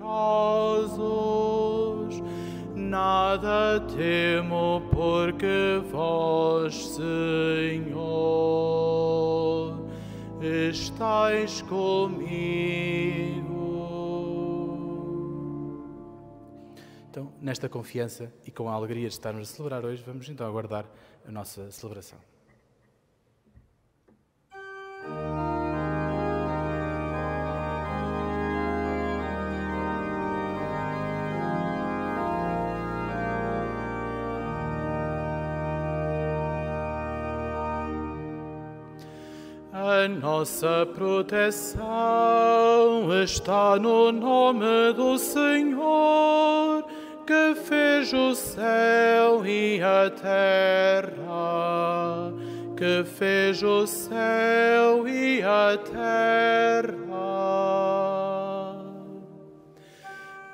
prazos. Nada temo porque vós, Senhor, estais comigo. Então, nesta confiança e com a alegria de estarmos a celebrar hoje, vamos então aguardar a nossa celebração. A nossa proteção está no nome do Senhor, que fez o céu e a terra, que fez o céu e a terra.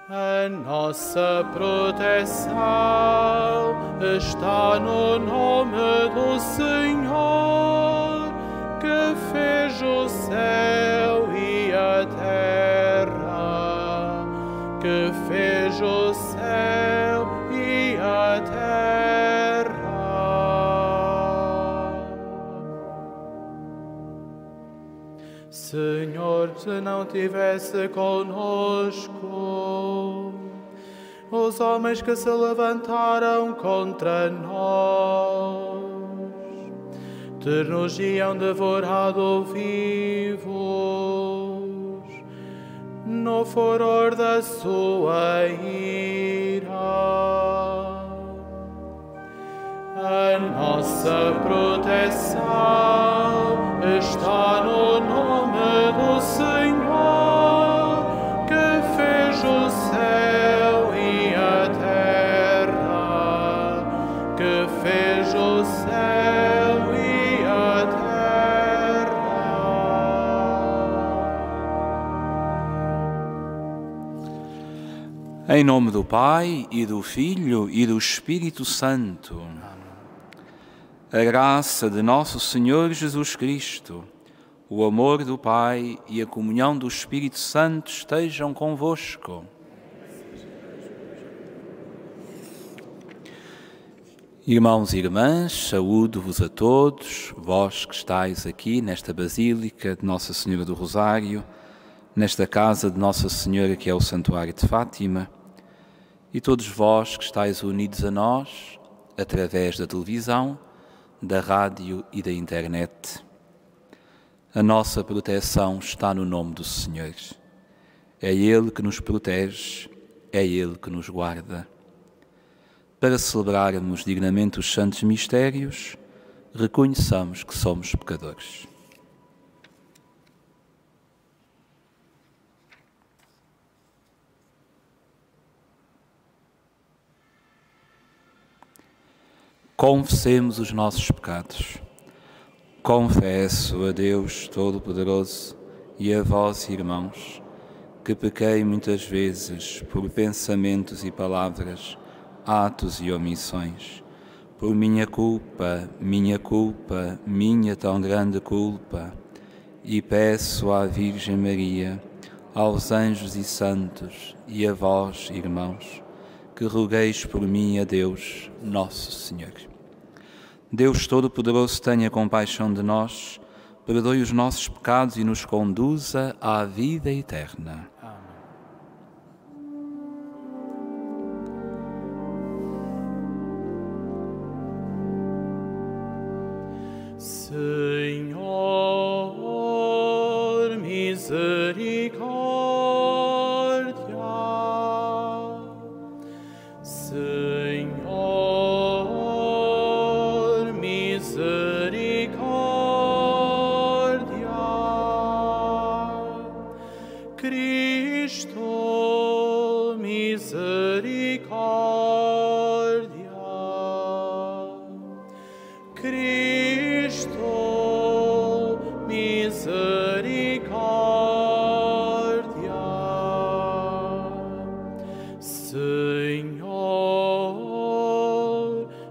A nossa proteção está no nome do Senhor, que fez o céu e a terra, que fez o céu e a terra. Senhor, se não tivesse conosco os homens que se levantaram contra nós, ter-nos-iam devorado vivos no furor da sua ira. A nossa proteção está no nome do Senhor, que fez o céu e a terra, que fez o céu e a terra. Em nome do Pai, e do Filho, e do Espírito Santo. A graça de nosso Senhor Jesus Cristo, o amor do Pai e a comunhão do Espírito Santo estejam convosco. Irmãos e irmãs, saúdo-vos a todos, vós que estáis aqui nesta Basílica de Nossa Senhora do Rosário, nesta casa de Nossa Senhora que é o Santuário de Fátima, e todos vós que estáis unidos a nós através da televisão, da rádio e da internet. A nossa proteção está no nome do Senhor. É Ele que nos protege, é Ele que nos guarda. Para celebrarmos dignamente os santos mistérios, reconheçamos que somos pecadores. Confessemos os nossos pecados. Confesso a Deus Todo-Poderoso e a vós, irmãos, que pequei muitas vezes por pensamentos e palavras, atos e omissões, por minha culpa, minha tão grande culpa, e peço à Virgem Maria, aos anjos e santos e a vós, irmãos, que rogueis por mim a Deus, nosso Senhor. Deus Todo-Poderoso tenha compaixão de nós, perdoe os nossos pecados e nos conduza à vida eterna. Amém. Senhor, misericórdia. Senhor, misericórdia. Cristo, misericórdia. Cristo, misericórdia. Senhor,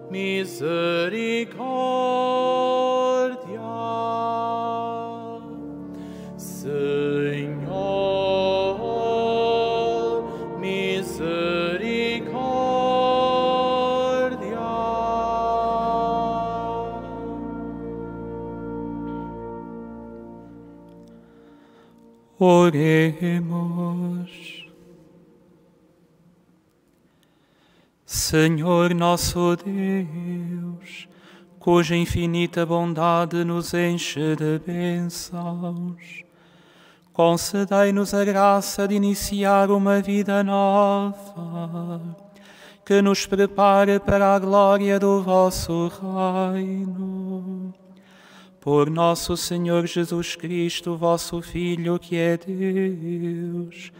misericórdia. Senhor, Oremos. Senhor nosso Deus, cuja infinita bondade nos enche de bênçãos, concedei-nos a graça de iniciar uma vida nova, que nos prepare para a glória do vosso reino. Por nosso Senhor Jesus Cristo, vosso Filho, que é Deus,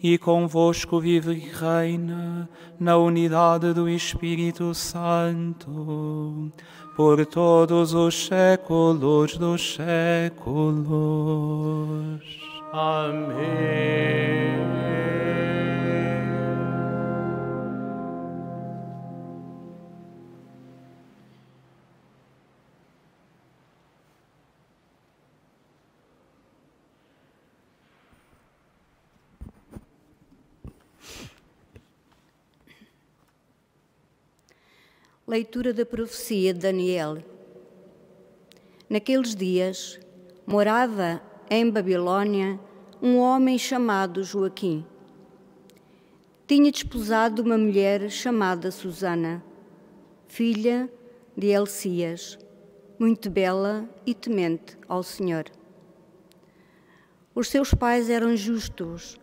e convosco vive e reina na unidade do Espírito Santo, por todos os séculos dos séculos. Amém. Leitura da profecia de Daniel. Naqueles dias, morava em Babilônia um homem chamado Joaquim. Tinha desposado uma mulher chamada Susana, filha de Elcias, muito bela e temente ao Senhor. Os seus pais eram justos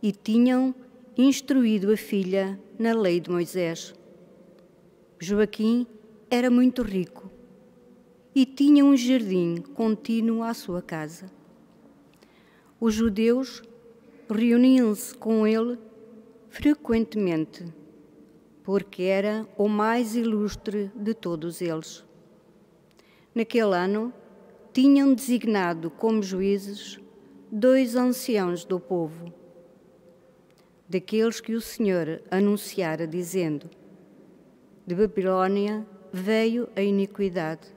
e tinham instruído a filha na lei de Moisés. Joaquim era muito rico e tinha um jardim contínuo à sua casa. Os judeus reuniam-se com ele frequentemente, porque era o mais ilustre de todos eles. Naquele ano, tinham designado como juízes 2 anciãos do povo, daqueles que o Senhor anunciara, dizendo: de Babilônia veio a iniquidade,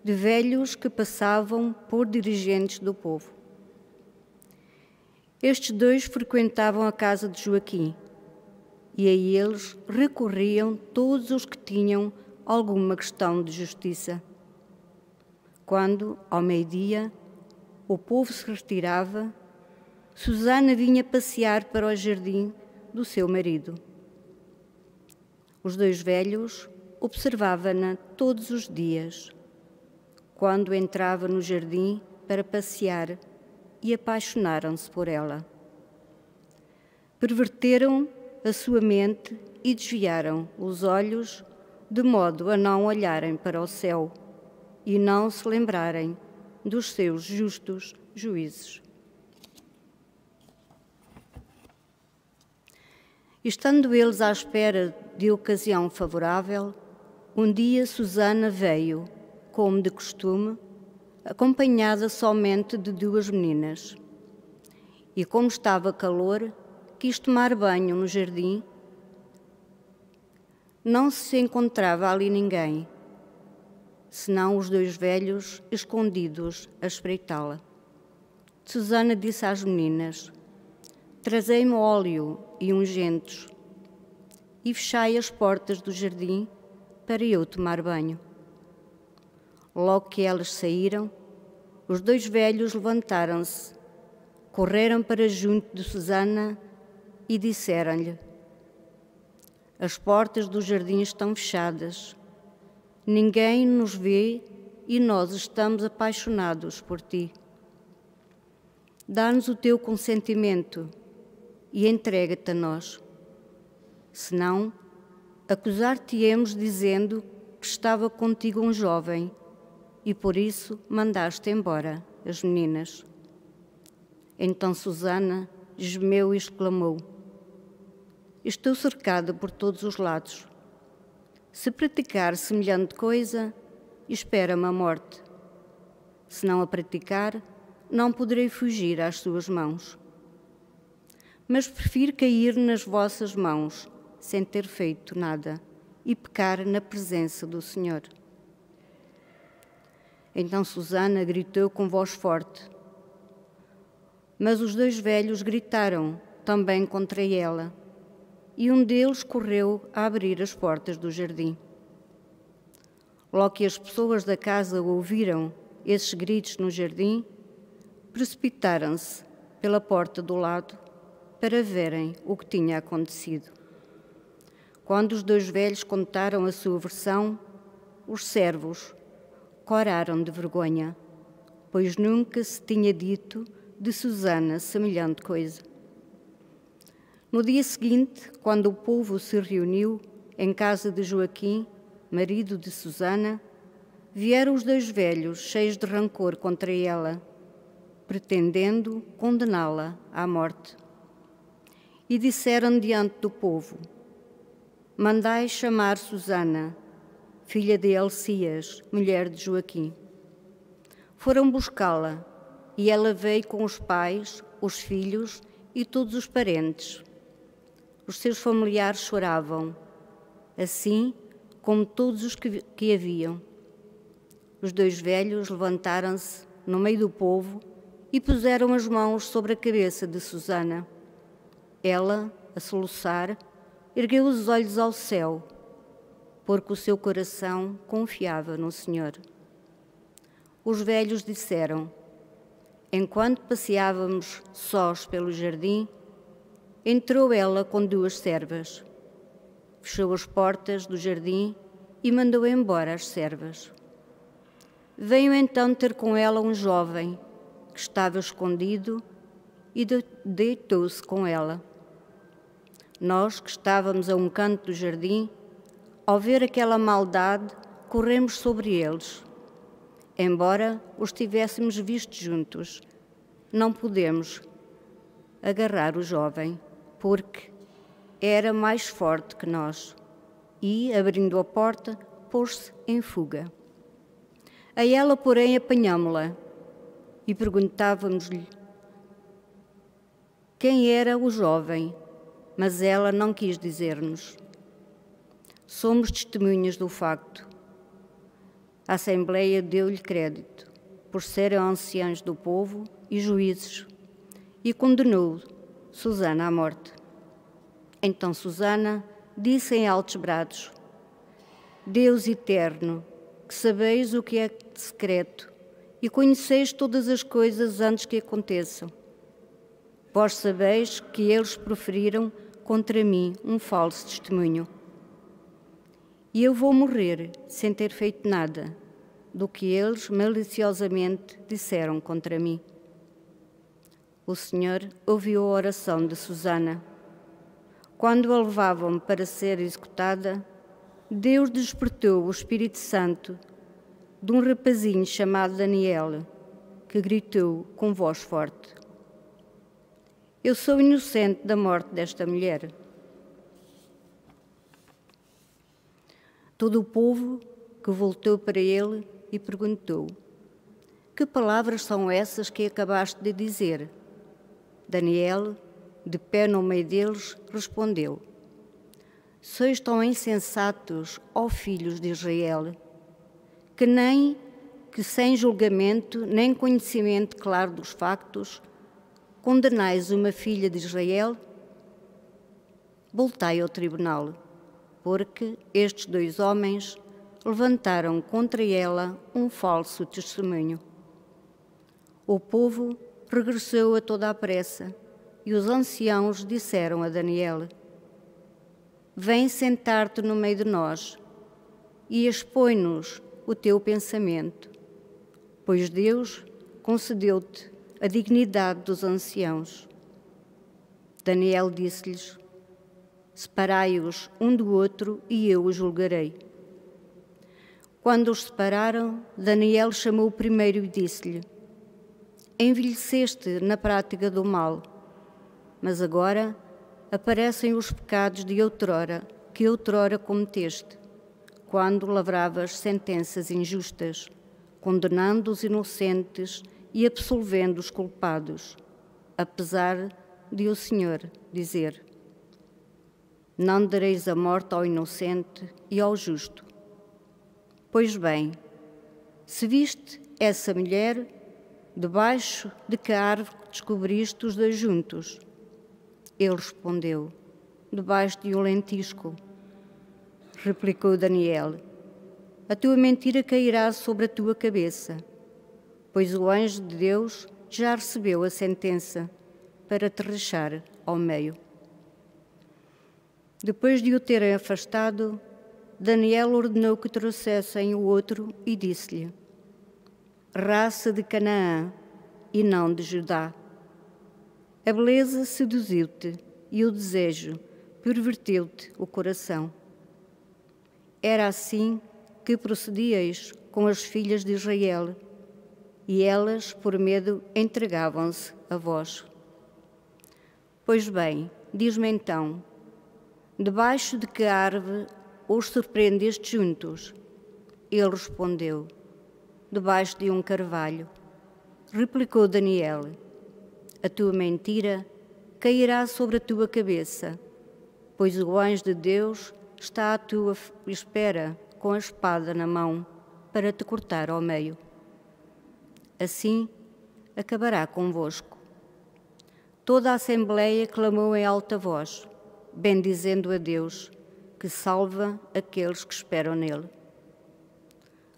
de velhos que passavam por dirigentes do povo. Estes 2 frequentavam a casa de Joaquim, e a eles recorriam todos os que tinham alguma questão de justiça. Quando, ao meio-dia, o povo se retirava, Susana vinha passear para o jardim do seu marido. Os 2 velhos observavam-na todos os dias, quando entrava no jardim para passear, e apaixonaram-se por ela. Perverteram a sua mente e desviaram os olhos, de modo a não olharem para o céu e não se lembrarem dos seus justos juízos. Estando eles à espera de ocasião favorável, um dia Susana veio, como de costume, acompanhada somente de 2 meninas. E como estava calor, quis tomar banho no jardim. Não se encontrava ali ninguém, senão os 2 velhos escondidos a espreitá-la. Susana disse às meninas: trazei-me óleo e ungüentos e fechai as portas do jardim para eu tomar banho. Logo que elas saíram, os 2 velhos levantaram-se, correram para junto de Susana e disseram-lhe: as portas do jardim estão fechadas, ninguém nos vê e nós estamos apaixonados por ti. Dá-nos o teu consentimento e entrega-te a nós. Senão, acusar-te-emos dizendo que estava contigo um jovem e por isso mandaste embora as meninas. Então Susana gemeu e exclamou: estou cercada por todos os lados. Se praticar semelhante coisa, espera-me a morte. Se não a praticar, não poderei fugir às suas mãos. Mas prefiro cair nas vossas mãos, sem ter feito nada, e pecar na presença do Senhor. Então Susana gritou com voz forte, mas os 2 velhos gritaram também contra ela, e um deles correu a abrir as portas do jardim. Logo que as pessoas da casa ouviram esses gritos no jardim, precipitaram-se pela porta do lado para verem o que tinha acontecido. Quando os dois velhos contaram a sua versão, os servos coraram de vergonha, pois nunca se tinha dito de Susana semelhante coisa. No dia seguinte, quando o povo se reuniu em casa de Joaquim, marido de Susana, vieram os dois velhos cheios de rancor contra ela, pretendendo condená-la à morte. E disseram diante do povo: mandai chamar Susana, filha de Elcias, mulher de Joaquim. Foram buscá-la, e ela veio com os pais, os filhos e todos os parentes. Os seus familiares choravam, assim como todos os que haviam. Os dois velhos levantaram-se no meio do povo e puseram as mãos sobre a cabeça de Susana. Ela, a soluçar, ergueu os olhos ao céu, porque o seu coração confiava no Senhor. Os velhos disseram: enquanto passeávamos sós pelo jardim, entrou ela com duas servas. Fechou as portas do jardim e mandou embora as servas. Veio então ter com ela um jovem que estava escondido e deitou-se com ela. Nós, que estávamos a um canto do jardim, ao ver aquela maldade, corremos sobre eles. Embora os tivéssemos visto juntos, não pudemos agarrar o jovem, porque era mais forte que nós, e, abrindo a porta, pôs-se em fuga. A ela, porém, apanhámo-la e perguntávamos-lhe quem era o jovem, mas ela não quis dizer-nos. Somos testemunhas do facto. A Assembleia deu-lhe crédito, por serem anciãos do povo e juízes, e condenou Susana à morte. Então Susana disse em altos brados: Deus eterno, que sabeis o que é secreto e conheceis todas as coisas antes que aconteçam. Vós sabeis que eles proferiram contra mim um falso testemunho. E eu vou morrer sem ter feito nada do que eles maliciosamente disseram contra mim. O Senhor ouviu a oração de Susana. Quando a levavam para ser executada, Deus despertou o Espírito Santo de um rapazinho chamado Daniel, que gritou com voz forte: Eu sou inocente da morte desta mulher. Todo o povo que voltou para ele e perguntou: Que palavras são essas que acabaste de dizer? Daniel, de pé no meio deles, respondeu: Sois tão insensatos, ó filhos de Israel, que sem julgamento nem conhecimento claro dos factos, condenais uma filha de Israel? Voltai ao tribunal, porque estes dois homens levantaram contra ela um falso testemunho. O povo regressou a toda a pressa, e os anciãos disseram a Daniel: Vem sentar-te no meio de nós e expõe-nos o teu pensamento, pois Deus concedeu-te a dignidade dos anciãos. Daniel disse-lhes: Separai-os um do outro e eu os julgarei. Quando os separaram, Daniel chamou o primeiro e disse-lhe: Envelheceste na prática do mal, mas agora aparecem os pecados que outrora cometeste, quando lavravas sentenças injustas, condenando os inocentes e absolvendo os culpados, apesar de o Senhor dizer: Não dareis a morte ao inocente e ao justo. Pois bem, se viste essa mulher, debaixo de que árvore descobriste os dois juntos? Ele respondeu: Debaixo de um lentisco. Replicou Daniel: A tua mentira cairá sobre a tua cabeça, pois o anjo de Deus já recebeu a sentença para te rachar ao meio. Depois de o terem afastado, Daniel ordenou que trouxessem o outro e disse-lhe: raça de Canaã e não de Judá. A beleza seduziu-te e o desejo perverteu-te o coração. Era assim que procedíeis com as filhas de Israel, e elas, por medo, entregavam-se a vós. Pois bem, diz-me então, debaixo de que árvore os surpreendeste juntos? Ele respondeu, debaixo de um carvalho. Replicou Daniel, a tua mentira cairá sobre a tua cabeça, pois o anjo de Deus está à tua espera com a espada na mão para te cortar ao meio. Assim acabará convosco. Toda a assembleia clamou em alta voz, bendizendo a Deus, que salva aqueles que esperam nele.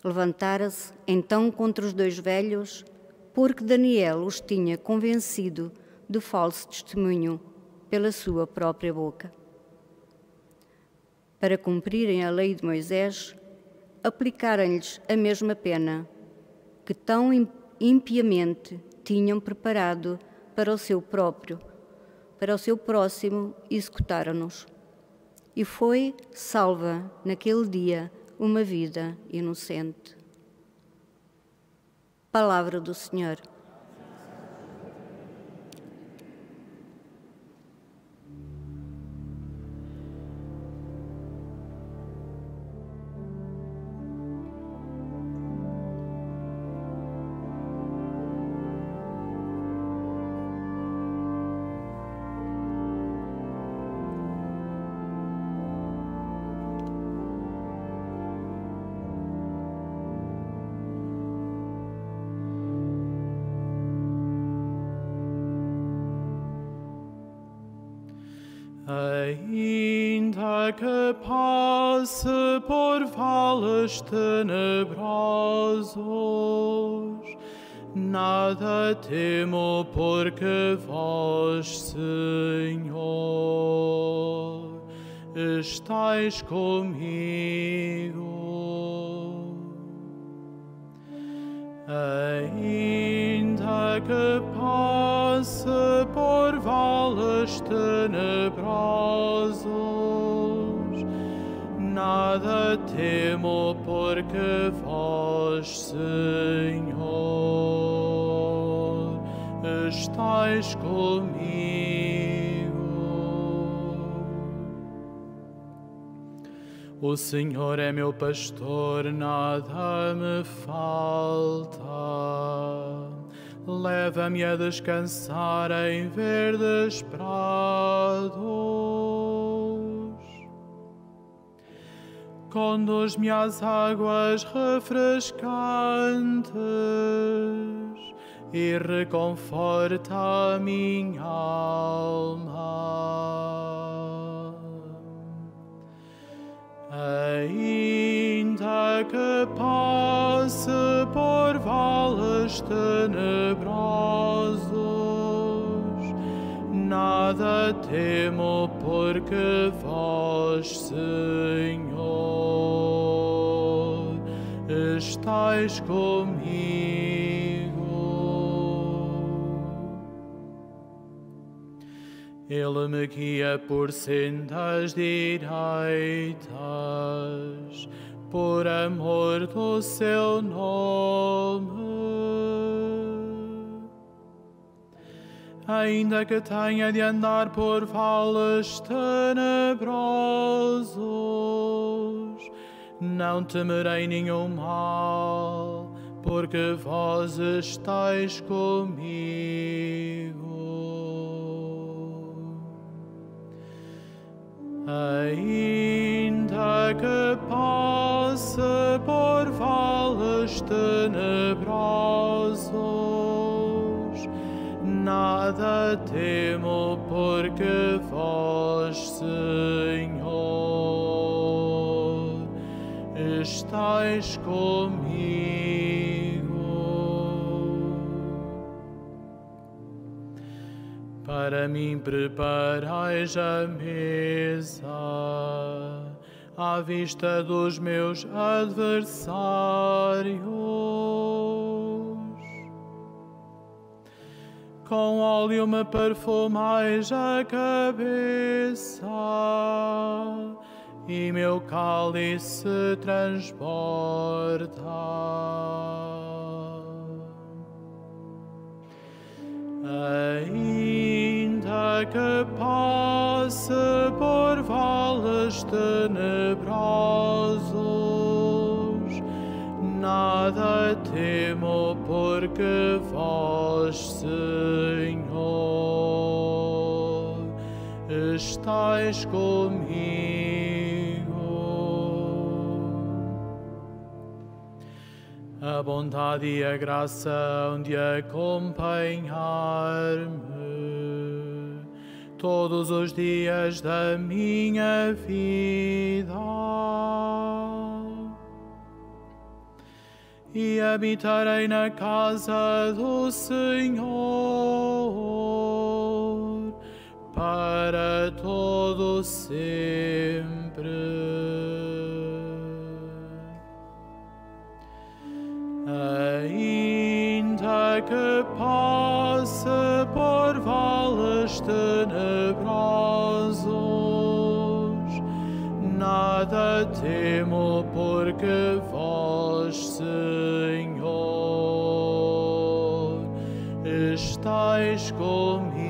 Levantara-se então contra os dois velhos, porque Daniel os tinha convencido de falso testemunho pela sua própria boca. Para cumprirem a lei de Moisés, aplicaram-lhes a mesma pena, que tão impiamente tinham preparado para o seu próximo, executaram-nos. E foi salva naquele dia uma vida inocente. Palavra do Senhor. Ainda que passe por vales tenebrosos, nada temo, porque vós, Senhor, estais comigo. Ainda que passe por vales tenebrosos, nada temo, porque vós, Senhor, estais comigo. O Senhor é meu pastor, nada me falta. Leva-me a descansar em verdes prados. Conduz-me às águas refrescantes e reconforta a minha alma. Ainda que passe por vales tenebrosos, nada temo, porque vós, Senhor, estais comigo. Ele me guia por sendas direitas, por amor do seu nome. Ainda que tenha de andar por vales tenebrosos, não temerei nenhum mal, porque vós estais comigo. Ainda que passe por vales tenebrosos, nada temo, porque vós, Senhor, estais comigo. Para mim preparais a mesa, à vista dos meus adversários. Com óleo me perfumais a cabeça, e meu cálice transborda. Ainda que passe por vales tenebrosos, nada temo, porque vós, Senhor, estais comigo. A bondade e a graça hão de acompanhar-me todos os dias da minha vida, e habitarei na casa do Senhor para todo sempre. Ainda que passe por vales tenebrosos, nada temo, porque vós, Senhor, estais comigo.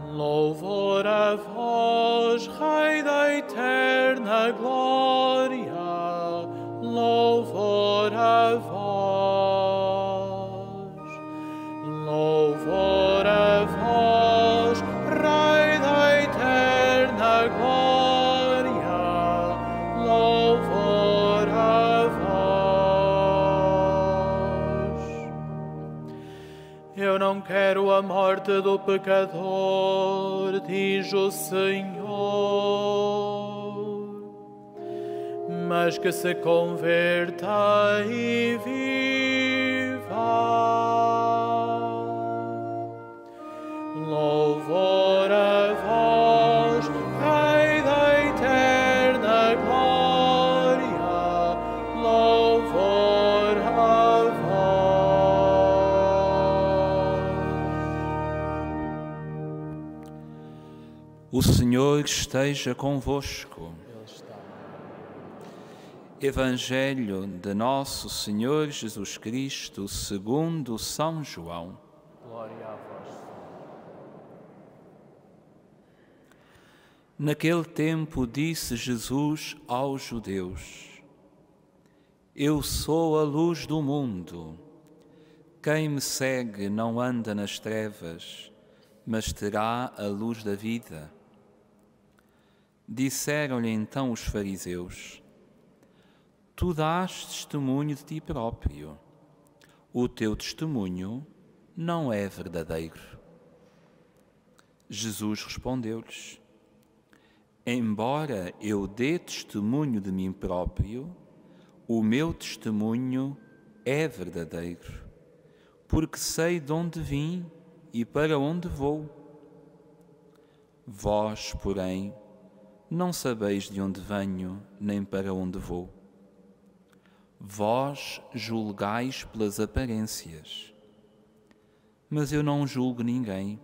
Louvor a vós, Rei da eterna glória, louvor a vós. Louvor a vós, Rei da eterna glória, louvor a vós. Eu não quero a morte do pecador, diz o Senhor, mas que se converta e viva. Louvor a vós, Rei da eterna glória, louvor a vós. O Senhor esteja convosco. Evangelho de Nosso Senhor Jesus Cristo segundo São João. Glória a vós. Naquele tempo disse Jesus aos judeus: Eu sou a luz do mundo. Quem me segue não anda nas trevas, mas terá a luz da vida. Disseram-lhe então os fariseus: Tu dás testemunho de ti próprio. O teu testemunho não é verdadeiro. Jesus respondeu-lhes: Embora eu dê testemunho de mim próprio, o meu testemunho é verdadeiro, porque sei de onde vim e para onde vou. Vós, porém, não sabeis de onde venho, nem para onde vou. Vós julgais pelas aparências, mas eu não julgo ninguém.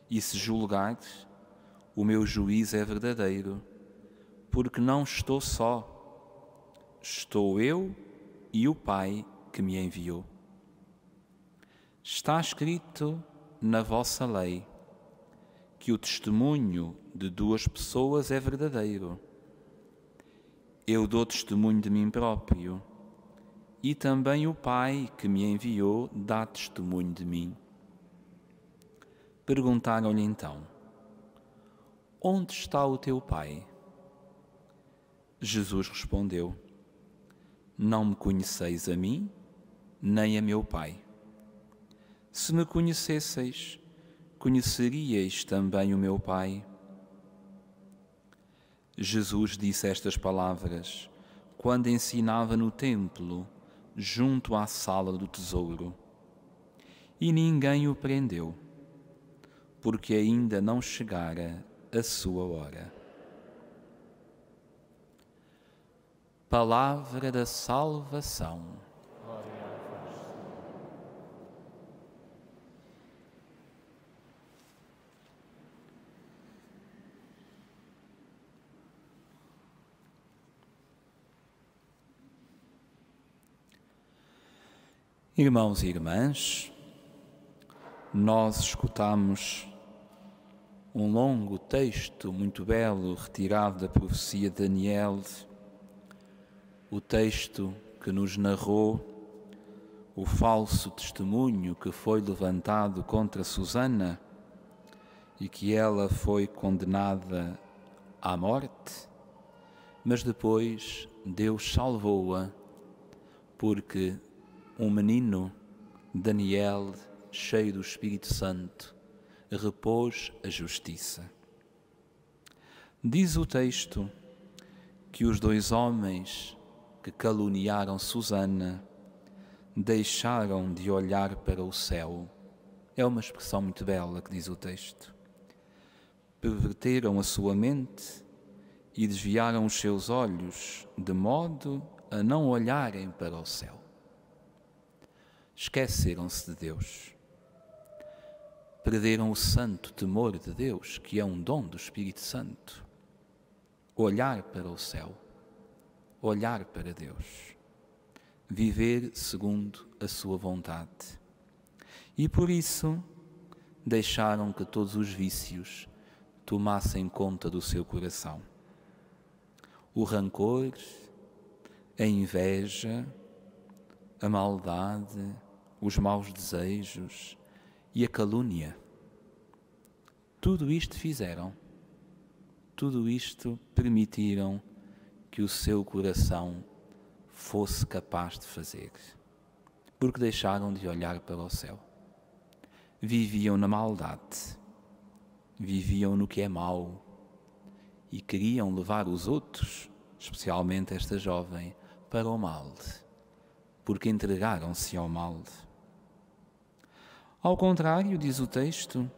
E se julgardes, o meu juízo é verdadeiro, porque não estou só. Estou eu e o Pai que me enviou. Está escrito na vossa lei que o testemunho de duas pessoas é verdadeiro. Eu dou testemunho de mim próprio, e também o Pai que me enviou dá testemunho de mim. Perguntaram-lhe então: onde está o teu pai? Jesus respondeu: não me conheceis a mim, nem a meu pai. Se me conhecesseis, conheceríeis também o meu pai. Jesus disse estas palavras quando ensinava no templo, junto à sala do tesouro. E ninguém o prendeu, porque ainda não chegara a sua hora. Palavra da salvação. Irmãos e irmãs, nós escutamos um longo texto muito belo retirado da profecia de Daniel, o texto que nos narrou o falso testemunho que foi levantado contra Susana e que ela foi condenada à morte, mas depois Deus salvou-a porque um menino, Daniel, cheio do Espírito Santo, repôs a justiça. Diz o texto que os dois homens que caluniaram Susana deixaram de olhar para o céu. É uma expressão muito bela que diz o texto. Perverteram a sua mente e desviaram os seus olhos de modo a não olharem para o céu. Esqueceram-se de Deus. Perderam o santo temor de Deus, que é um dom do Espírito Santo. Olhar para o céu, olhar para Deus, viver segundo a sua vontade. E por isso deixaram que todos os vícios tomassem conta do seu coração. O rancor, a inveja, a maldade, os maus desejos e a calúnia. Tudo isto fizeram, tudo isto permitiram que o seu coração fosse capaz de fazer, porque deixaram de olhar para o céu. Viviam na maldade, viviam no que é mau e queriam levar os outros, especialmente esta jovem, para o mal, porque entregaram-se ao mal. Ao contrário, diz o texto,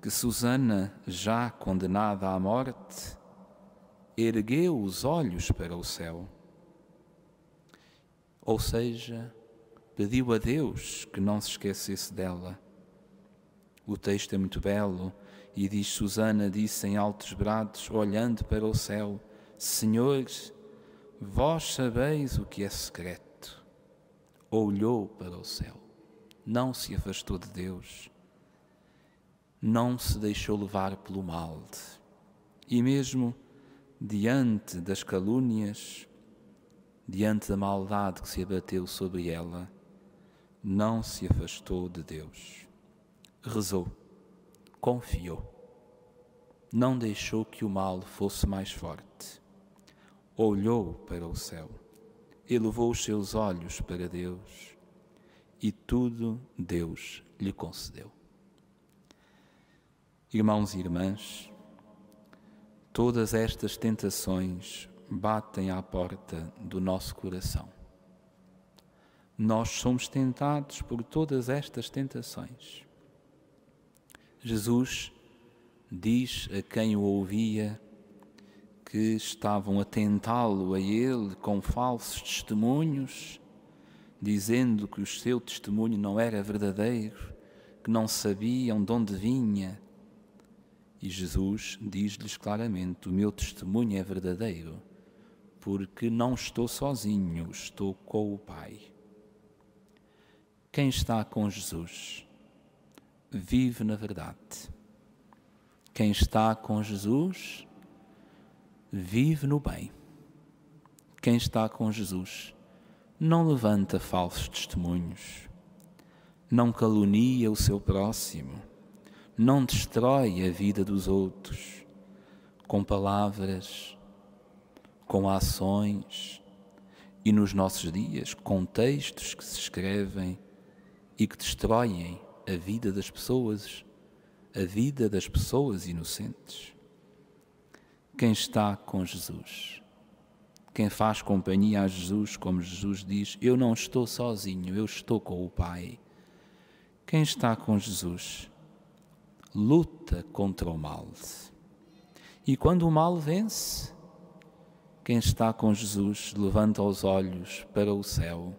que Susana, já condenada à morte, ergueu os olhos para o céu. Ou seja, pediu a Deus que não se esquecesse dela. O texto é muito belo e diz: Susana disse em altos brados, olhando para o céu: Senhor, vós sabeis o que é secreto. Olhou para o céu, não se afastou de Deus, não se deixou levar pelo mal. E mesmo diante das calúnias, diante da maldade que se abateu sobre ela, não se afastou de Deus. Rezou, confiou, não deixou que o mal fosse mais forte. Olhou para o céu, elevou os seus olhos para Deus e tudo Deus lhe concedeu. Irmãos e irmãs, todas estas tentações batem à porta do nosso coração. Nós somos tentados por todas estas tentações. Jesus diz a quem o ouvia que estavam a tentá-lo a ele com falsos testemunhos, dizendo que o seu testemunho não era verdadeiro, que não sabiam de onde vinha. E Jesus diz-lhes claramente: o meu testemunho é verdadeiro, porque não estou sozinho, estou com o Pai. Quem está com Jesus vive na verdade. Quem está com Jesus vive no bem. Quem está com Jesus não levanta falsos testemunhos, não calunia o seu próximo, não destrói a vida dos outros com palavras, com ações e nos nossos dias com textos que se escrevem e que destroem a vida das pessoas inocentes. Quem está com Jesus, quem faz companhia a Jesus, como Jesus diz, eu não estou sozinho, eu estou com o Pai. Quem está com Jesus luta contra o mal. E quando o mal vence, quem está com Jesus levanta os olhos para o céu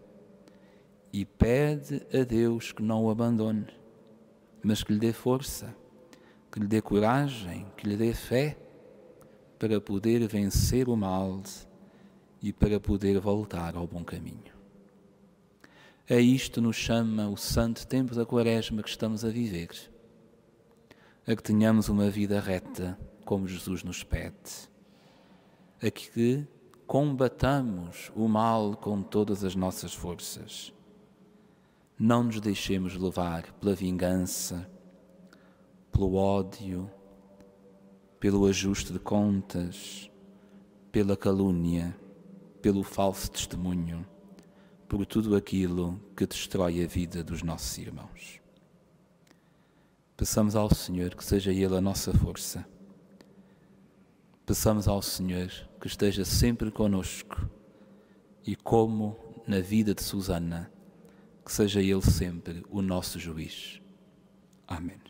e pede a Deus que não o abandone, mas que lhe dê força, que lhe dê coragem, que lhe dê fé para poder vencer o mal e para poder voltar ao bom caminho. A isto nos chama o santo tempo da Quaresma que estamos a viver, a que tenhamos uma vida reta, como Jesus nos pede, a que combatamos o mal com todas as nossas forças. Não nos deixemos levar pela vingança, pelo ódio, pelo ajuste de contas, pela calúnia, pelo falso testemunho, por tudo aquilo que destrói a vida dos nossos irmãos. Peçamos ao Senhor que seja Ele a nossa força. Peçamos ao Senhor que esteja sempre conosco e, como na vida de Susana, que seja Ele sempre o nosso juiz. Amém.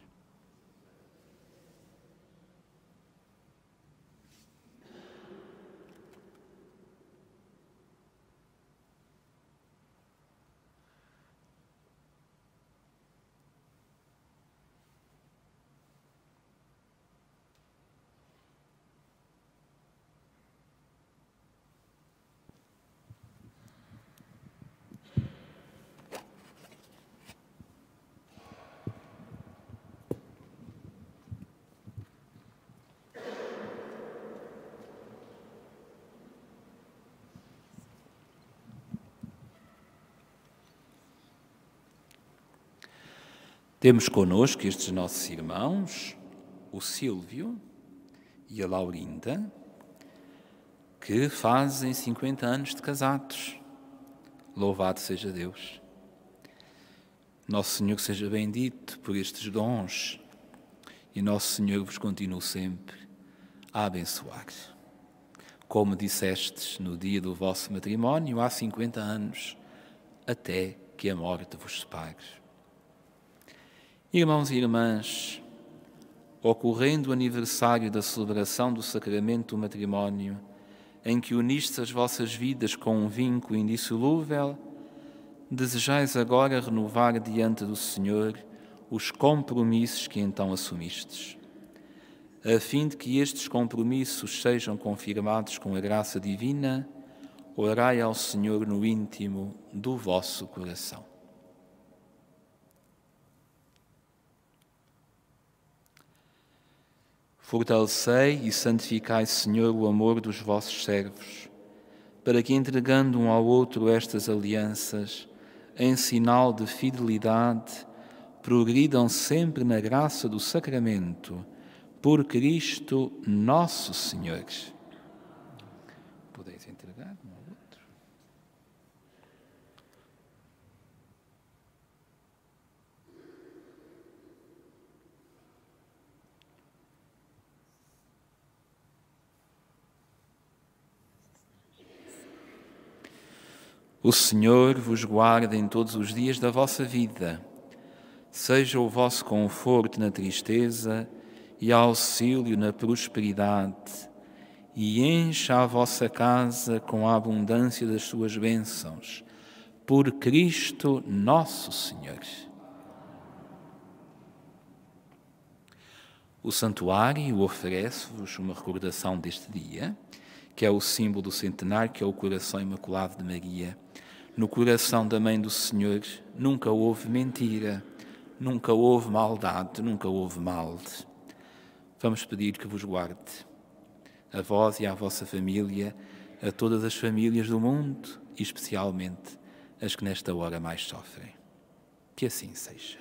Temos connosco estes nossos irmãos, o Silvio e a Laurinda, que fazem 50 anos de casados. Louvado seja Deus. Nosso Senhor seja bendito por estes dons e Nosso Senhor vos continue sempre a abençoar. Como dissestes no dia do vosso matrimónio, há 50 anos, até que a morte vos separe. Irmãos e irmãs, ocorrendo o aniversário da celebração do sacramento do matrimónio, em que unistes as vossas vidas com um vínculo indissolúvel, desejais agora renovar diante do Senhor os compromissos que então assumistes. A fim de que estes compromissos sejam confirmados com a graça divina, orai ao Senhor no íntimo do vosso coração. Fortalecei e santificai, Senhor, o amor dos vossos servos, para que, entregando um ao outro estas alianças, em sinal de fidelidade, progridam sempre na graça do sacramento, por Cristo nosso Senhor. Podeis entregar um ao outro. O Senhor vos guarde em todos os dias da vossa vida, seja o vosso conforto na tristeza e auxílio na prosperidade, e encha a vossa casa com a abundância das suas bênçãos, por Cristo nosso Senhor. O santuário oferece-vos uma recordação deste dia, que é o símbolo do centenário, que é o coração imaculado de Maria. No coração da Mãe do Senhor nunca houve mentira, nunca houve maldade, nunca houve mal. Vamos pedir que vos guarde, a vós e à vossa família, a todas as famílias do mundo e especialmente as que nesta hora mais sofrem. Que assim seja.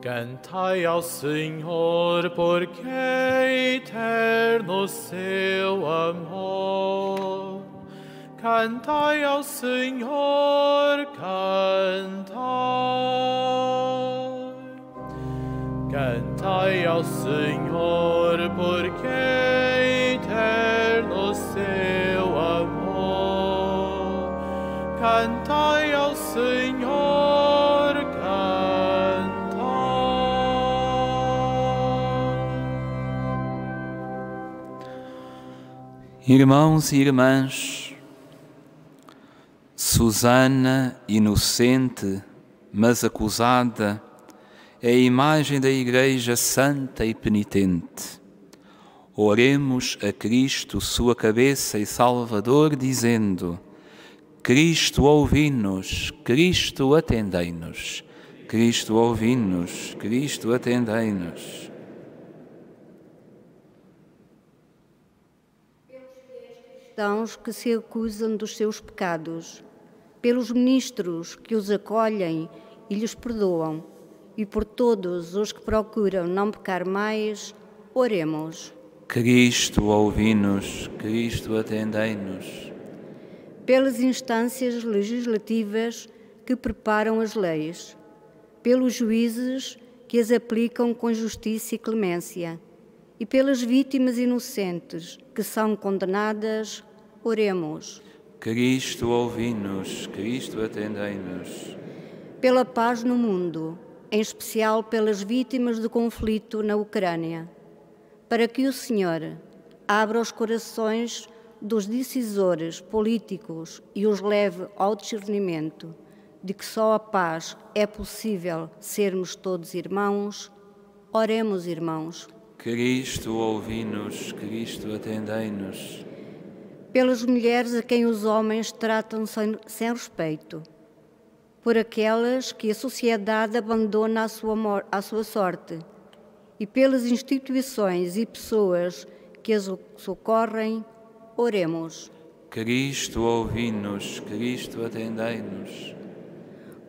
Cantai ao Senhor, porque é eterno o seu amor. Cantai ao Senhor, cantai. Cantai ao Senhor, porque é eterno o seu amor. Cantai ao Senhor, cantai. Irmãos e irmãs, Susana, inocente, mas acusada, é a imagem da Igreja santa e penitente. Oremos a Cristo, sua cabeça e Salvador, dizendo: Cristo, ouvi-nos, Cristo, atendei-nos. Cristo, ouvi-nos, Cristo, atendei-nos. Cristãos que se acusam dos seus pecados, pelos ministros que os acolhem e lhes perdoam, e por todos os que procuram não pecar mais, oremos. Cristo, ouvi-nos, Cristo, atendei-nos. Pelas instâncias legislativas que preparam as leis, pelos juízes que as aplicam com justiça e clemência, e pelas vítimas inocentes que são condenadas, oremos. Cristo, ouvi-nos, Cristo, atendei-nos. Pela paz no mundo, em especial pelas vítimas do conflito na Ucrânia, para que o Senhor abra os corações dos decisores políticos e os leve ao discernimento de que só a paz é possível sermos todos irmãos, oremos, irmãos. Cristo, ouvi-nos, Cristo, atendei-nos. Pelas mulheres a quem os homens tratam sem respeito, por aquelas que a sociedade abandona à sua sorte, e pelas instituições e pessoas que as socorrem, oremos. Cristo, ouvi-nos, Cristo, atendei-nos.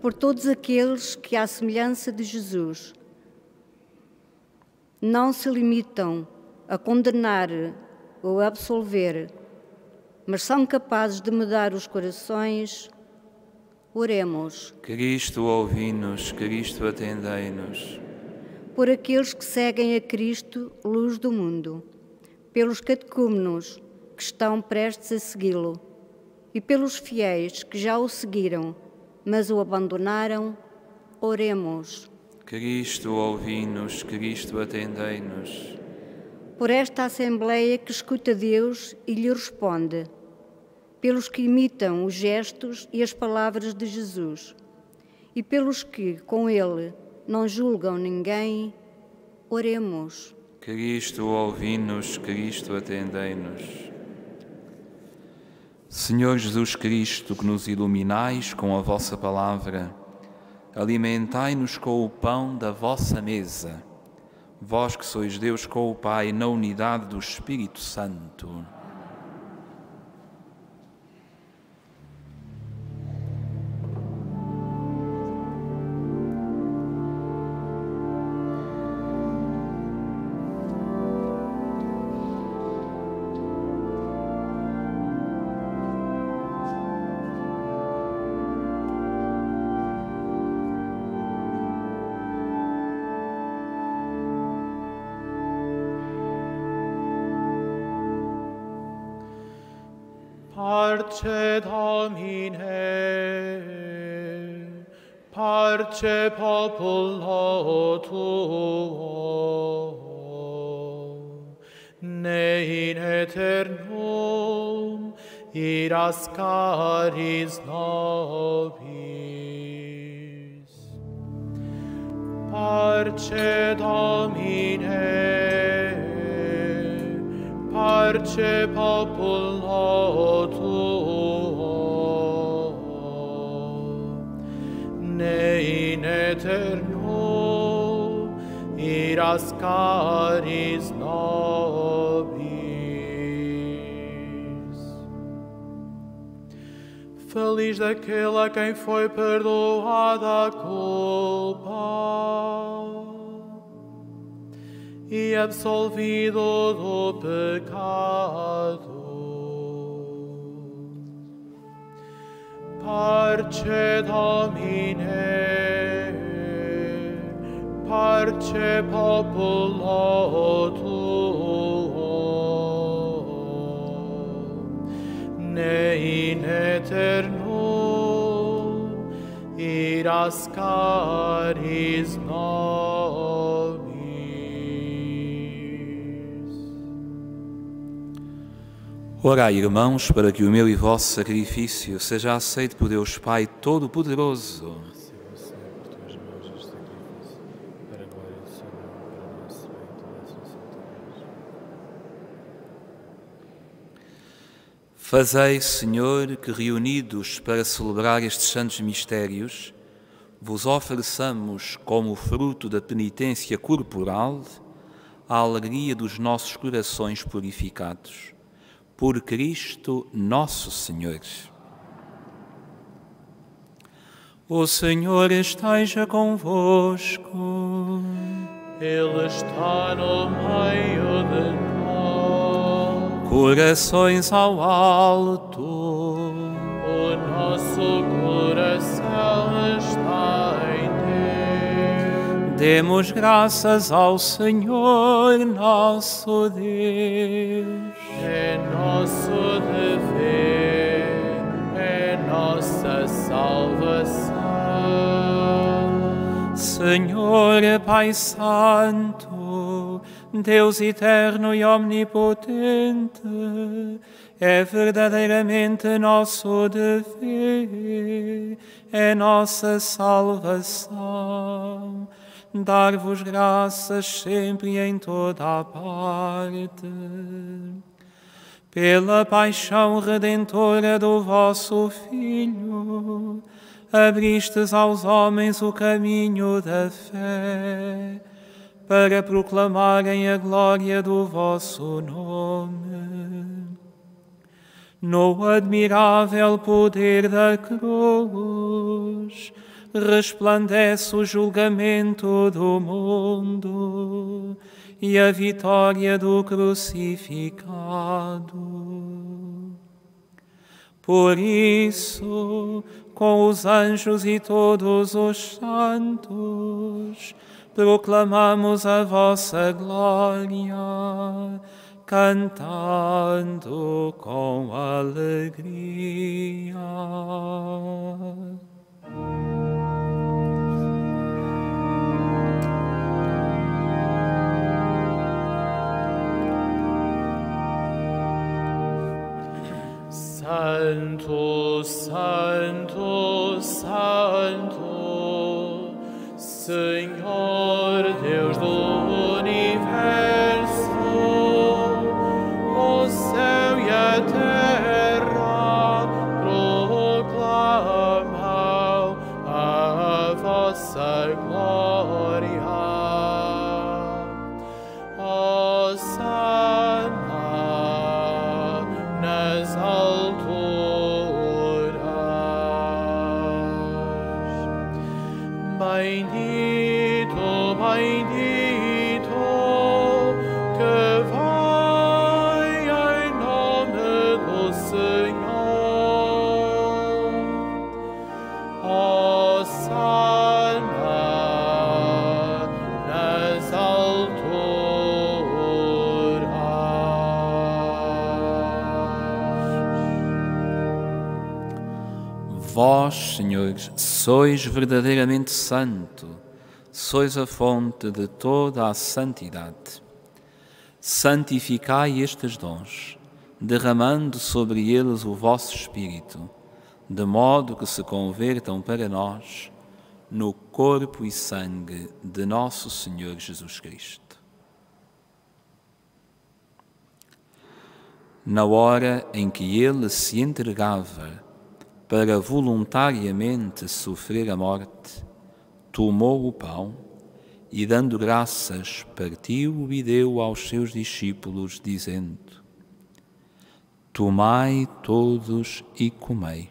Por todos aqueles que, à semelhança de Jesus, não se limitam a condenar ou a absolver, mas são capazes de mudar os corações, oremos. Cristo, ouvi-nos, Cristo, atendei-nos. Por aqueles que seguem a Cristo, luz do mundo, pelos catecúmenos que estão prestes a segui-lo, e pelos fiéis que já o seguiram, mas o abandonaram, oremos. Cristo, ouvi-nos, Cristo, atendei-nos. Por esta Assembleia que escuta Deus e lhe responde, pelos que imitam os gestos e as palavras de Jesus, e pelos que, com Ele, não julgam ninguém, oremos. Cristo, ouvi-nos, Cristo, atendei-nos. Senhor Jesus Cristo, que nos iluminais com a vossa palavra, alimentai-nos com o pão da vossa mesa. Vós que sois Deus com o Pai, na unidade do Espírito Santo. Parce Domine, parce populo tuo, ne in aeternum iras caris nobis. Parce Domine, parce populo tuo, ne in aeternum iras caris nobis. Feliz daquele a quem foi perdoada a culpa e absolvido do pecado. Parce Domine, parce populo tuo, ne in aeternum iras caris nobis. Orai, irmãos, para que o meu e vosso sacrifício seja aceito por Deus Pai Todo-Poderoso. Fazei, Senhor, que reunidos para celebrar estes santos mistérios, vos ofereçamos como fruto da penitência corporal a alegria dos nossos corações purificados. Por Cristo nosso Senhor. O Senhor esteja convosco. Ele está no meio de nós. Corações ao alto. O nosso coração está em Deus. Demos graças ao Senhor nosso Deus. É nosso dever, é nossa salvação. Senhor Pai Santo, Deus eterno e omnipotente, é verdadeiramente nosso dever, é nossa salvação. Dar-vos graças sempre e em toda a parte. Pela paixão redentora do vosso Filho, abristes aos homens o caminho da fé, para proclamarem a glória do vosso nome. No admirável poder da cruz, resplandece o julgamento do mundo e a vitória do crucificado. Por isso, com os anjos e todos os santos, proclamamos a vossa glória, cantando com alegria. Santo, Santo, Santo, Senhor Deus do universo, o céu e a terra proclamam a vossa glória. Hosana nas alturas. Bendito, bendito, que vai em nome do Senhor. Hosana nas alturas. Vós, senhores, sois verdadeiramente santo, sois a fonte de toda a santidade. Santificai estes dons, derramando sobre eles o vosso Espírito, de modo que se convertam para nós no corpo e sangue de nosso Senhor Jesus Cristo. Na hora em que ele se entregava para voluntariamente sofrer a morte, tomou o pão e, dando graças, partiu e deu aos seus discípulos, dizendo: Tomai todos e comei,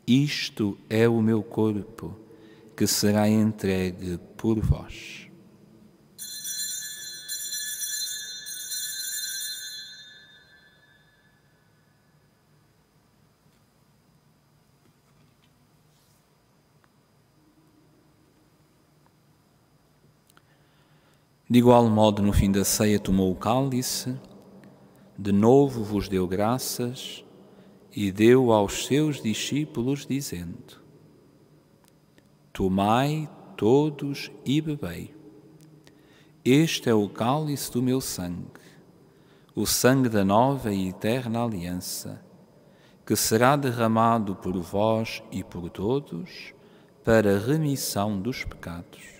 Isto é o meu corpo, que será entregue por vós. De igual modo, no fim da ceia, tomou o cálice, de novo vos deu graças e deu aos seus discípulos, dizendo: Tomai todos e bebei. Este é o cálice do meu sangue, o sangue da nova e eterna aliança, que será derramado por vós e por todos para a remissão dos pecados.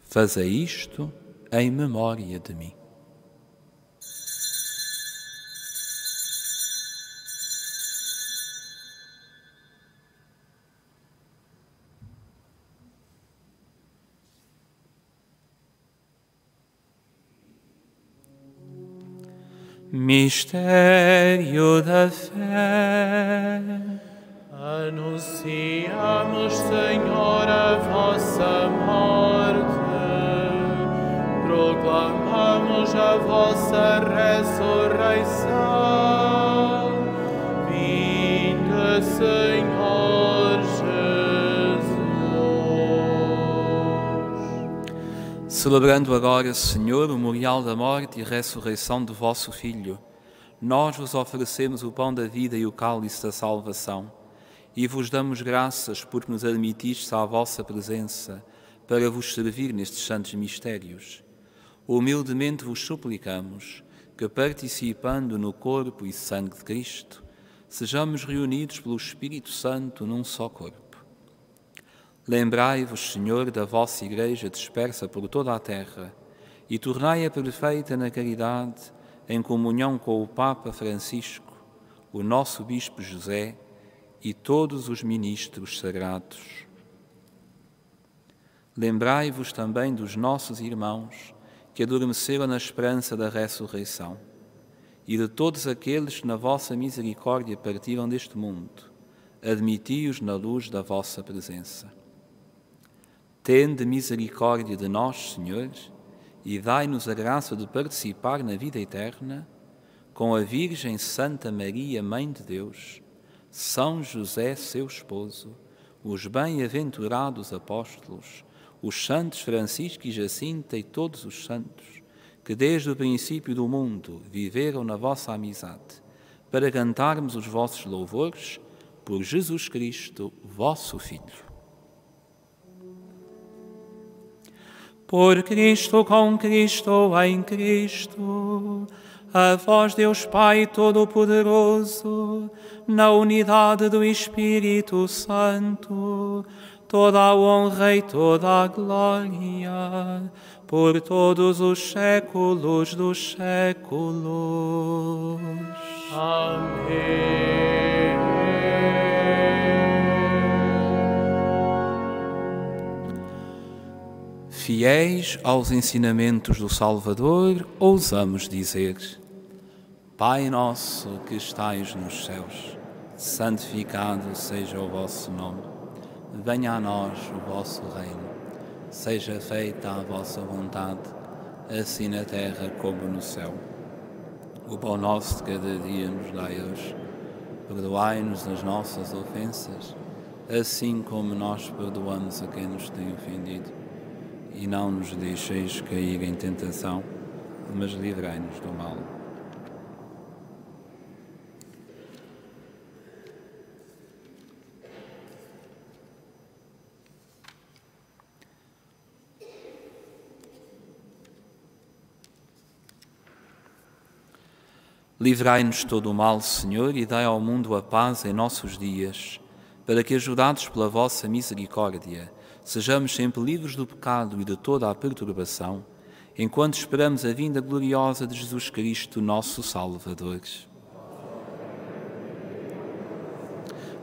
Fazei isto em memória de mim. Mistério da fé. Anunciamos, Senhor, a vossa morte, proclamamos a vossa ressurreição. Vinde, Senhor Jesus. Celebrando agora, Senhor, o memorial da morte e ressurreição de vosso Filho, nós vos oferecemos o pão da vida e o cálice da salvação, e vos damos graças porque nos admitistes à vossa presença para vos servir nestes santos mistérios. Humildemente vos suplicamos que, participando no corpo e sangue de Cristo, sejamos reunidos pelo Espírito Santo num só corpo. Lembrai-vos, Senhor, da vossa Igreja dispersa por toda a terra e tornai-a perfeita na caridade, em comunhão com o Papa Francisco, o nosso Bispo José e todos os ministros sagrados. Lembrai-vos também dos nossos irmãos que adormeceram na esperança da ressurreição e de todos aqueles que na vossa misericórdia partiram deste mundo. Admiti-os na luz da vossa presença. Tende misericórdia de nós, Senhor, e dai-nos a graça de participar na vida eterna com a Virgem Santa Maria, Mãe de Deus, São José, seu esposo, os bem-aventurados apóstolos, os santos Francisco e Jacinta e todos os santos, que desde o princípio do mundo viveram na vossa amizade, para cantarmos os vossos louvores por Jesus Cristo, vosso Filho. Por Cristo, com Cristo, em Cristo, a vós, Deus Pai Todo-Poderoso, na unidade do Espírito Santo, toda a honra e toda a glória, por todos os séculos dos séculos. Amém. Fiéis aos ensinamentos do Salvador, ousamos dizer: Pai nosso que estais nos céus, santificado seja o vosso nome. Venha a nós o vosso reino. Seja feita a vossa vontade, assim na terra como no céu. O pão nosso de cada dia nos dai hoje. Perdoai-nos as nossas ofensas, assim como nós perdoamos a quem nos tem ofendido. E não nos deixeis cair em tentação, mas livrai-nos do mal. Livrai-nos de todo o mal, Senhor, e dai ao mundo a paz em nossos dias, para que, ajudados pela vossa misericórdia, sejamos sempre livres do pecado e de toda a perturbação, enquanto esperamos a vinda gloriosa de Jesus Cristo, nosso Salvador.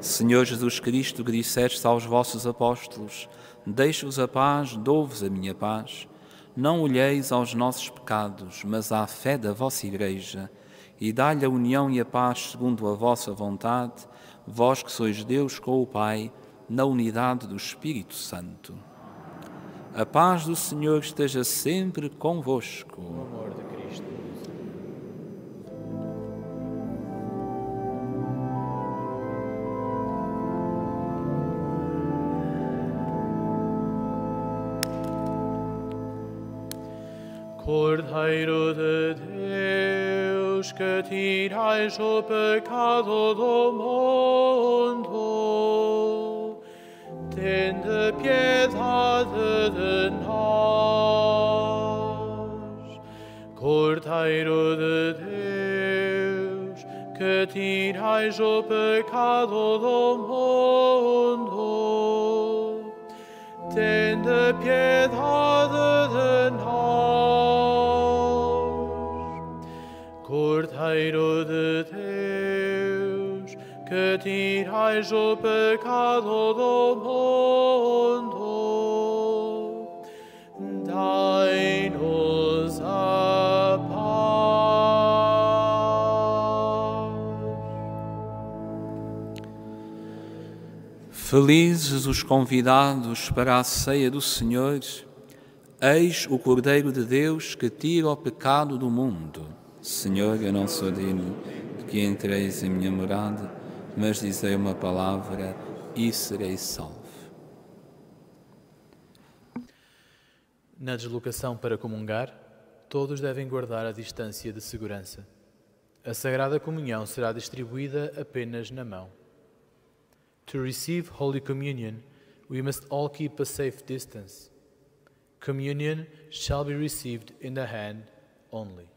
Senhor Jesus Cristo, que dissestes aos vossos apóstolos: deixo-vos a paz, dou-vos a minha paz. Não olheis aos nossos pecados, mas à fé da vossa Igreja, e dai-lhe a união e a paz segundo a vossa vontade, vós que sois Deus com o Pai, na unidade do Espírito Santo. A paz do Senhor esteja sempre convosco. O amor de Cristo. Cordeiro de Deus, que tirais o pecado do mundo, tende piedade de nós. Cordeiro de Deus, que tirais o pecado do mundo, tende piedade de nós. Cordeiro de Deus, que tirais o pecado do mundo, dai-nos a paz. Felizes os convidados para a ceia do Senhor. Eis o Cordeiro de Deus que tira o pecado do mundo. Senhor, eu não sou digno de que entreis em minha morada, mas dizei uma palavra e serei salvo. Na deslocação para comungar, todos devem guardar a distância de segurança. A Sagrada Comunhão será distribuída apenas na mão. To receive Holy Communion, we must all keep a safe distance. Communion shall be received in the hand only.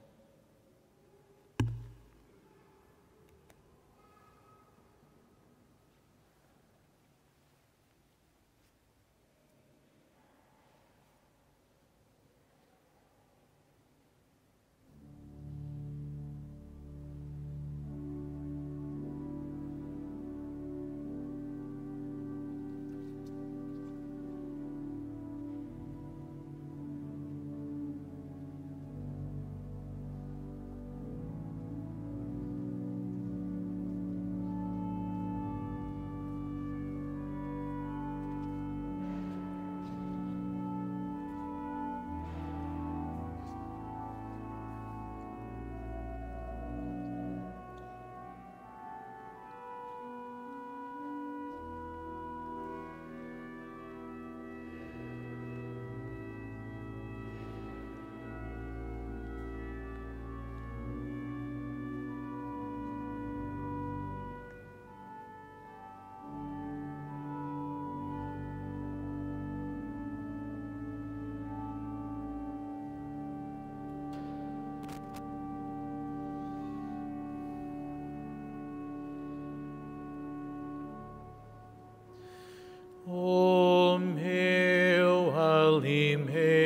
O meu alimento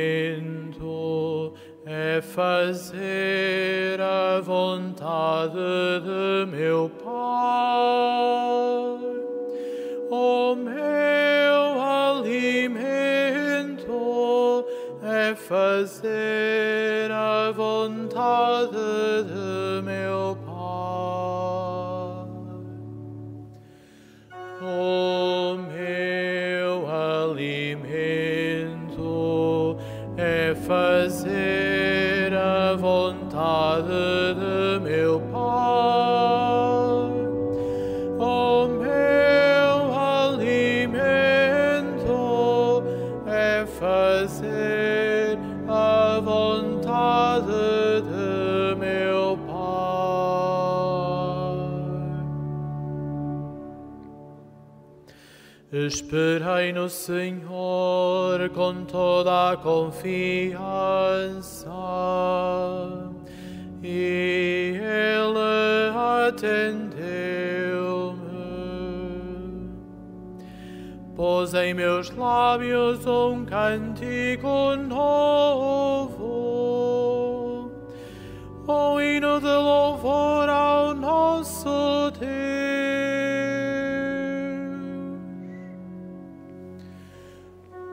é fazer a vontade de meu Pai. O meu alimento é fazer a vontade de meu Pai. O meu alimento é fazer a vontade de meu Pai. O meu alimento é fazer a vontade de meu Pai. Esperai no Senhor com toda a confiança, e Ele atendeu-me. Pôs em meus lábios um cântico novo, um hino de louvor ao nosso Deus.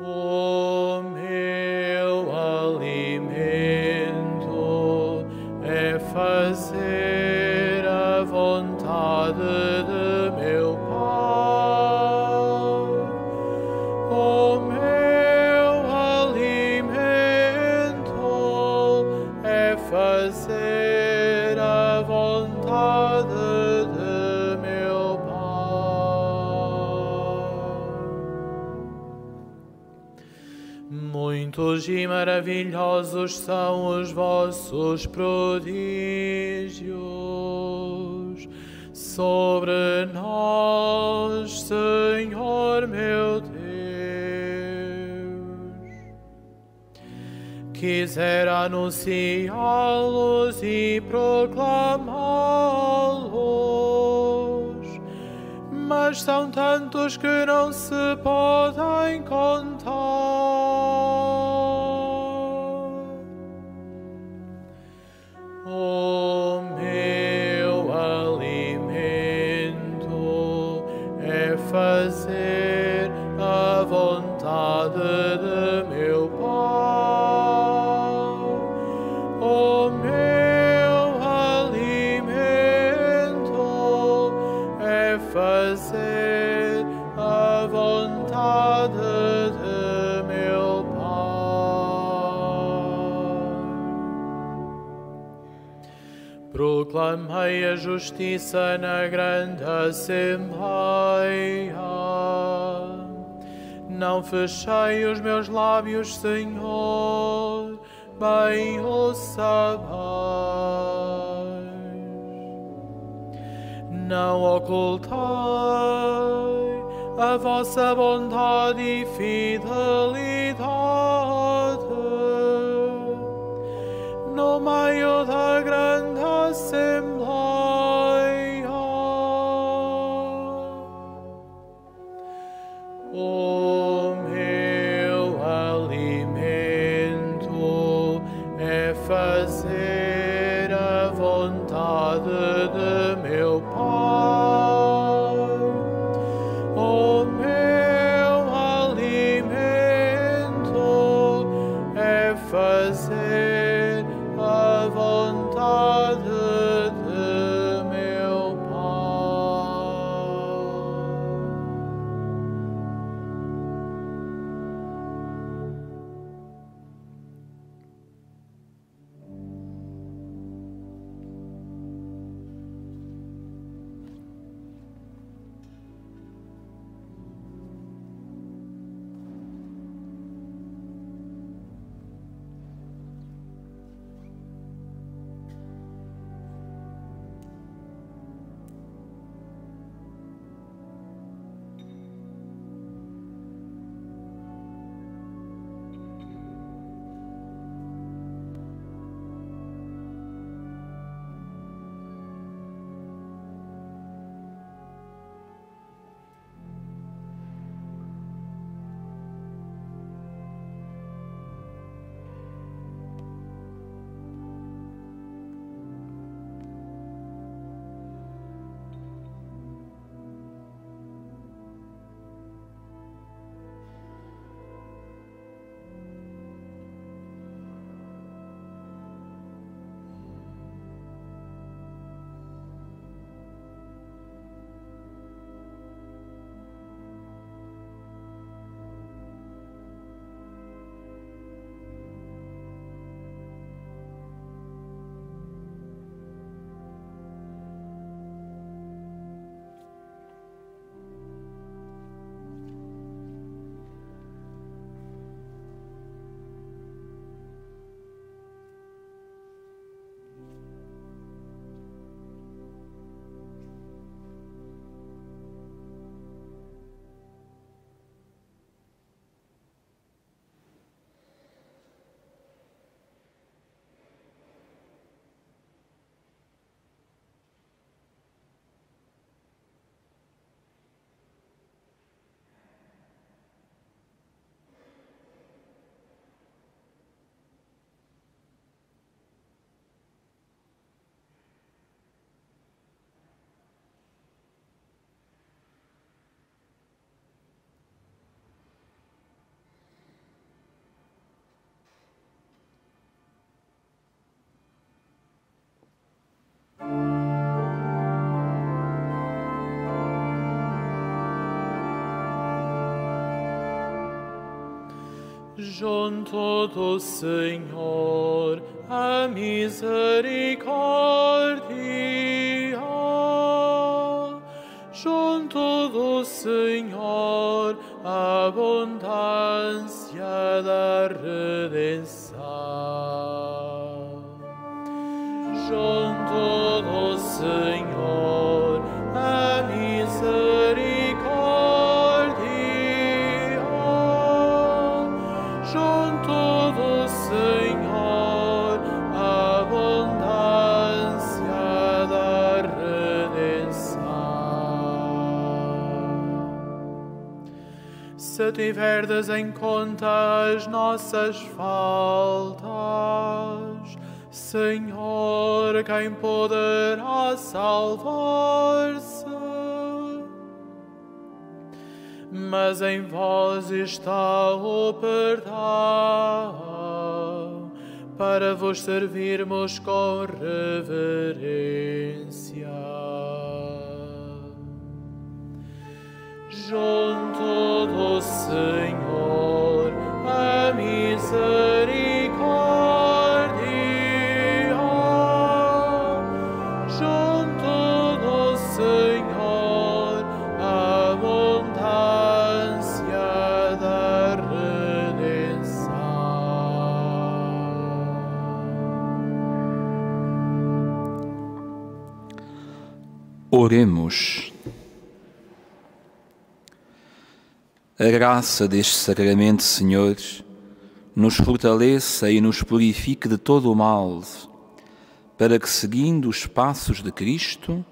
O meu alimento é fazer a vontade de meu Pai. Muitos e maravilhosos são os vossos prodígios sobre nós, Senhor meu Deus. Quisera anunciá-los e proclamá-los, mas são tantos que não se podem contar. O meu alimento é fazer a vontade de meu Pai. O meu alimento é fazer a vontade de meu Pai. Proclamei a justiça na grande assembleia. Não fechei os meus lábios, Senhor, bem o sabeis. Não ocultei a vossa bondade e fidelidade no meio da grande assembleia. O meu alimento é fazer a vontade de meu Pai. O meu alimento é fazer a vontade de meu Pai. Junto do Senhor a misericórdia, junto do Senhor a abundância. da redenção. Junto do Senhor a misericórdia, junto do Senhor a abundância da redenção. Se tiverdes em conta as nossas faltas, Senhor, quem poderá salvar-se? Mas em vós está o perdão, para vos servirmos com reverência. Junto do Senhor a misericórdia, junto do Senhor a abundância da redenção. Oremos. A graça deste sacramento, Senhor, nos fortaleça e nos purifique de todo o mal, para que, seguindo os passos de Cristo,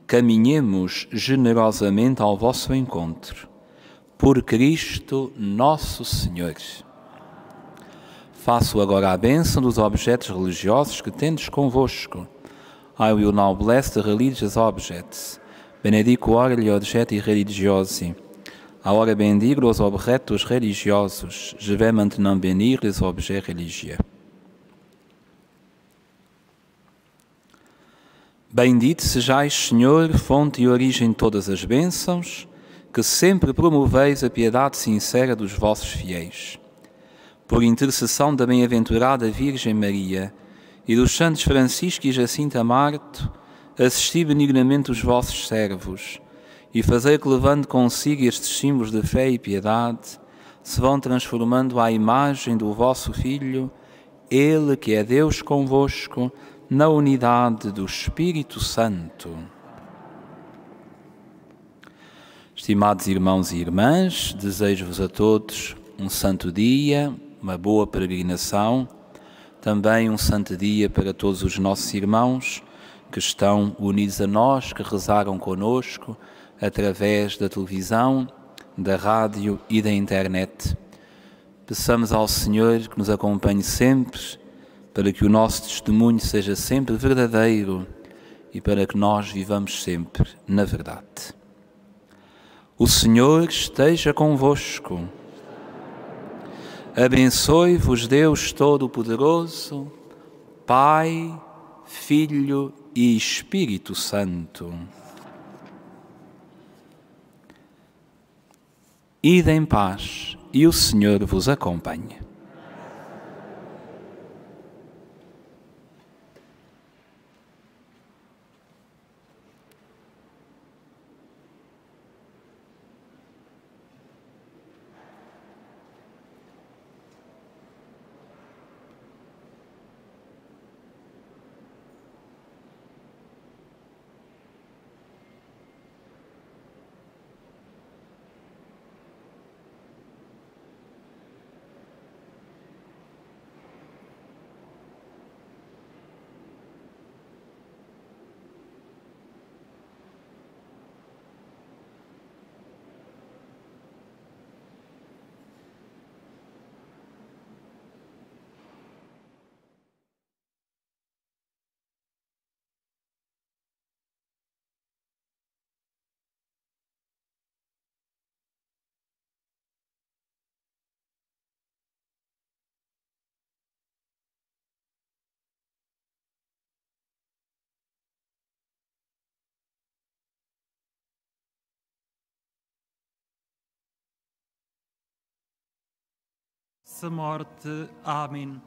caminhemos generosamente ao vosso encontro. Por Cristo nosso Senhor. Faço agora a bênção dos objetos religiosos que tendes convosco. I will now bless the religious objects. Benedico ora gli oggetti religiosi. Agora bendigo os objetos religiosos. Je vais maintenant bénir les objets religieux. Bendito sejais, Senhor, fonte e origem de todas as bênçãos, que sempre promoveis a piedade sincera dos vossos fiéis. Por intercessão da bem-aventurada Virgem Maria e dos santos Francisco e Jacinta Marto, assisti benignamente os vossos servos e fazei que, levando consigo estes símbolos de fé e piedade, se vão transformando à imagem do vosso Filho, Ele que é Deus convosco, na unidade do Espírito Santo. Estimados irmãos e irmãs, desejo-vos a todos um santo dia, uma boa peregrinação, também um santo dia para todos os nossos irmãos que estão unidos a nós, que rezaram conosco através da televisão, da rádio e da internet. Peçamos ao Senhor que nos acompanhe sempre, para que o nosso testemunho seja sempre verdadeiro e para que nós vivamos sempre na verdade. O Senhor esteja convosco. Abençoe-vos Deus Todo-Poderoso, Pai, Filho e Espírito Santo. Ide em paz e o Senhor vos acompanhe. Morte. Amém.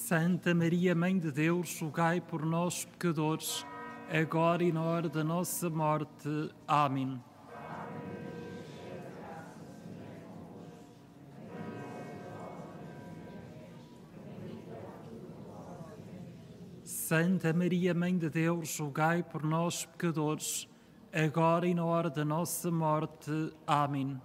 Santa Maria, Mãe de Deus, rogai por nós, pecadores, agora e na hora da nossa morte. Amém. Santa Maria, Mãe de Deus, rogai por nós, pecadores, agora e na hora da nossa morte. Amém.